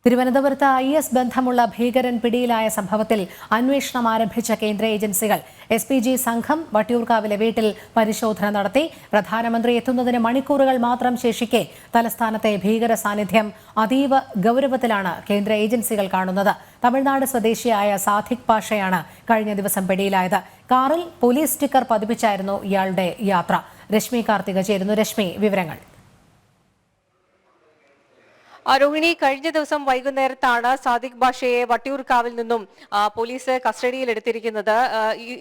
തിരുവനന്തപുരത്ത് IS ബന്ധമുള്ള ഭീകരൻ പിടിയിലായ സംഭവത്തിൽ അന്വേഷണം ആരംഭിച്ച കേന്ദ്ര ഏജൻസികൾ SPG സംഘം വട്ടിയൂർക്കാവിലെ വീട്ടിൽ പരിശോധന നടത്തി. പ്രധാനമന്ത്രി എത്തുന്നതിന് മണിക്കൂറുകൾ മാത്രം ശേഷിക്കെ തലസ്ഥാനത്തെ ഭീകര സാന്നിധ്യം അതീവ ഗൗരവത്തിലാണ് കേന്ദ്ര ഏജൻസികൾ കാണുന്നത്. തമിഴ്നാട് സ്വദേശിയായ സാദിഖ് പാഷയാണ് കഴിഞ്ഞ ദിവസം പിടിയിലായത്. കാറിൽ പോലീസ് സ്റ്റിക്കർ പതിപ്പിച്ചായിരുന്നു ഇയാളുടെ യാത്ര. രശ്മി കാർത്തിക ചേരുന്നു. രശ്മി, വിവരങ്ങൾ. രോഹിണി, കഴിഞ്ഞ ദിവസം വൈകുന്നേരത്താണ് സാദിഖ് ബാഷയെ വട്ടിയൂർക്കാവിൽ നിന്നും പോലീസ് കസ്റ്റഡിയിൽ എടുത്തിരിക്കുന്നത്.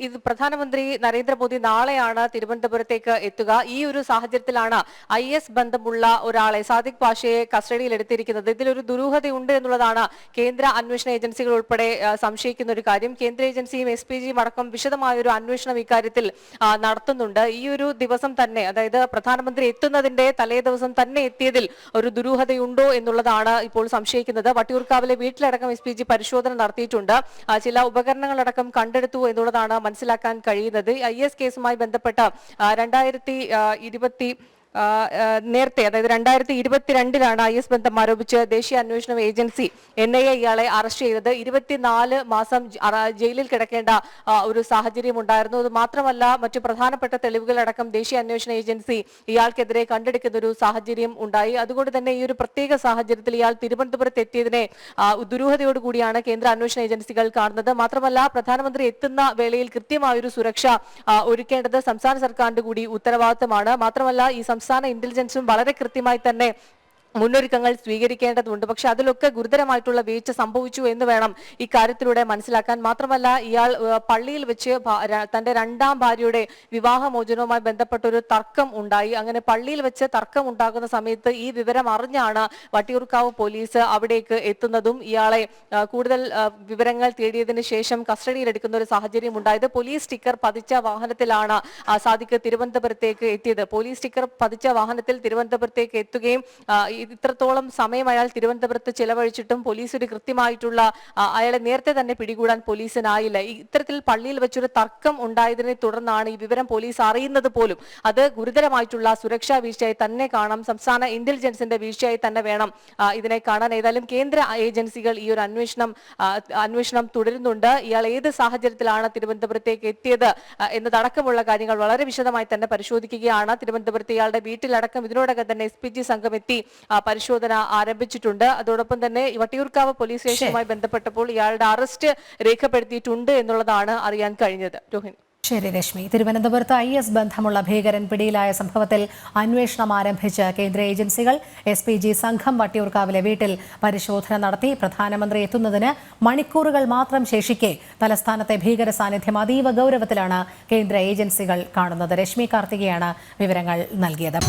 ഇത് പ്രധാനമന്ത്രി നരേന്ദ്രമോദി നാളെയാണ് തിരുവനന്തപുരത്തേക്ക് എത്തുക. ഈ ഒരു സാഹചര്യത്തിലാണ് IS ബന്ധമുള്ള ഒരാളെ, സാദിഖ് ബാഷയെ കസ്റ്റഡിയിൽ എടുത്തിരിക്കുന്നത്. ഇതിലൊരു ദുരൂഹതയുണ്ട് എന്നുള്ളതാണ് കേന്ദ്ര അന്വേഷണ ഏജൻസികൾ ഉൾപ്പെടെ സംശയിക്കുന്ന ഒരു കാര്യം. കേന്ദ്ര ഏജൻസിയും SPGയും അടക്കം വിശദമായൊരു അന്വേഷണം ഇക്കാര്യത്തിൽ നടത്തുന്നുണ്ട്. ഈ ഒരു ദിവസം തന്നെ, അതായത് പ്രധാനമന്ത്രി എത്തുന്നതിന്റെ തലേ ദിവസം തന്നെ എത്തിയതിൽ ഒരു ദുരൂഹതയുണ്ടോ എന്നുള്ളതാണ് ഇപ്പോൾ സംശയിക്കുന്നത്. വട്ടിയൂർക്കാവിലെ വീട്ടിലടക്കം SPG പരിശോധന നടത്തിയിട്ടുണ്ട്. ചില ഉപകരണങ്ങളടക്കം കണ്ടെടുത്തു എന്നുള്ളതാണ് മനസ്സിലാക്കാൻ കഴിയുന്നത്. IS കേസുമായി ബന്ധപ്പെട്ട 2020 നേരത്തെ, അതായത് 2022 IS ബന്ധം ആരോപിച്ച് ദേശീയ അന്വേഷണ ഏജൻസി NIA ഇയാളെ അറസ്റ്റ് ചെയ്തത്. 24 മാസം ജയിലിൽ കിടക്കേണ്ട ഒരു സാഹചര്യം ഉണ്ടായിരുന്നു. അത് മാത്രമല്ല, മറ്റു പ്രധാനപ്പെട്ട തെളിവുകളടക്കം ദേശീയ അന്വേഷണ ഏജൻസി ഇയാൾക്കെതിരെ കണ്ടെടുക്കുന്ന ഒരു സാഹചര്യം ഉണ്ടായി. അതുകൊണ്ട് തന്നെ ഈ ഒരു പ്രത്യേക സാഹചര്യത്തിൽ ഇയാൾ തിരുവനന്തപുരത്ത് എത്തിയതിനെ ദുരൂഹതയോടുകൂടിയാണ് കേന്ദ്ര അന്വേഷണ ഏജൻസികൾ കാണുന്നത്. മാത്രമല്ല, പ്രധാനമന്ത്രി എത്തുന്ന വേളയിൽ കൃത്യമായൊരു സുരക്ഷ ഒരുക്കേണ്ടത് സംസ്ഥാന സർക്കാരിന്റെ കൂടി ഉത്തരവാദിത്തമാണ്. മാത്രമല്ല, ഈ സംസ്ഥാന ഇന്റലിജൻസും വളരെ കൃത്യമായി തന്നെ മുന്നൊരുക്കങ്ങൾ സ്വീകരിക്കേണ്ടതുണ്ട്. പക്ഷെ അതിലൊക്കെ ഗുരുതരമായിട്ടുള്ള വീഴ്ച സംഭവിച്ചു എന്ന് വേണം ഇക്കാര്യത്തിലൂടെ മനസ്സിലാക്കാൻ. മാത്രമല്ല, ഇയാൾ പള്ളിയിൽ വെച്ച് തന്റെ രണ്ടാം ഭാര്യയുടെ വിവാഹമോചനവുമായി ബന്ധപ്പെട്ട ഒരു തർക്കം ഉണ്ടായി. അങ്ങനെ പള്ളിയിൽ വെച്ച് തർക്കം ഉണ്ടാകുന്ന സമയത്ത് ഈ വിവരം അറിഞ്ഞാണ് വട്ടിയൂർക്കാവ് പോലീസ് അവിടേക്ക് എത്തുന്നതും ഇയാളെ കൂടുതൽ വിവരങ്ങൾ തേടിയതിനു ശേഷം കസ്റ്റഡിയിലെടുക്കുന്ന ഒരു സാഹചര്യം ഉണ്ടായത്. പോലീസ് സ്റ്റിക്കർ പതിച്ച വാഹനത്തിലാണ് സാദിഖ് തിരുവനന്തപുരത്തേക്ക് എത്തിയത്. പോലീസ് സ്റ്റിക്കർ പതിച്ച വാഹനത്തിൽ തിരുവനന്തപുരത്തേക്ക് എത്തുകയും ഇത്രത്തോളം സമയം അയാൾ തിരുവനന്തപുരത്ത് ചെലവഴിച്ചിട്ടും പോലീസ് ഒരു കൃത്യമായിട്ടുള്ള അയാളെ നേരത്തെ തന്നെ പിടികൂടാൻ പോലീസിനായില്ല. ഇത്തരത്തിൽ പള്ളിയിൽ വെച്ചൊരു തർക്കം ഉണ്ടായതിനെ തുടർന്നാണ് ഈ വിവരം പോലീസ് അറിയുന്നത് പോലും. അത് ഗുരുതരമായിട്ടുള്ള സുരക്ഷാ വീഴ്ചയായി തന്നെ കാണാം. സംസ്ഥാന ഇന്റലിജൻസിന്റെ വീഴ്ചയായി തന്നെ വേണം ഇതിനെ കാണാൻ. ഏതായാലും കേന്ദ്ര ഏജൻസികൾ ഈ ഒരു അന്വേഷണം തുടരുന്നുണ്ട്. ഇയാൾ ഏത് സാഹചര്യത്തിലാണ് തിരുവനന്തപുരത്തേക്ക് എത്തിയത് എന്നതടക്കമുള്ള കാര്യങ്ങൾ വളരെ വിശദമായി തന്നെ പരിശോധിക്കുകയാണ്. തിരുവനന്തപുരത്ത് ഇയാളുടെ വീട്ടിലടക്കം ഇതിനോടകം തന്നെ SPG സംഘം എത്തി പരിശോധന ആരംഭിച്ചിട്ടുണ്ട്. അതോടൊപ്പം തന്നെ വട്ടിയൂർക്കാവ് പോലീസ് സ്റ്റേഷനുമായി ബന്ധപ്പെട്ടപ്പോൾ ഇയാളുടെ അറസ്റ്റ് രേഖപ്പെടുത്തിയിട്ടുണ്ട് എന്നുള്ളതാണ് അറിയാൻ കഴിഞ്ഞത്. രോഹിണി. ശരി രശ്മി. തിരുവനന്തപുരത്ത് IS ബന്ധമുള്ള ഭീകരൻ പിടിയിലായ സംഭവത്തിൽ അന്വേഷണം ആരംഭിച്ച കേന്ദ്ര ഏജൻസികൾ SPG സംഘം വട്ടിയൂർക്കാവിലെ വീട്ടിൽ പരിശോധന നടത്തി. പ്രധാനമന്ത്രി എത്തുന്നതിന് മണിക്കൂറുകൾ മാത്രം ശേഷിക്കെ തലസ്ഥാനത്തെ ഭീകര സാന്നിധ്യം അതീവ ഗൗരവത്തിലാണ് കേന്ദ്ര ഏജൻസികൾ കാണുന്നത്. രശ്മി കാർത്തികയാണ് വിവരങ്ങൾ നൽകിയത്.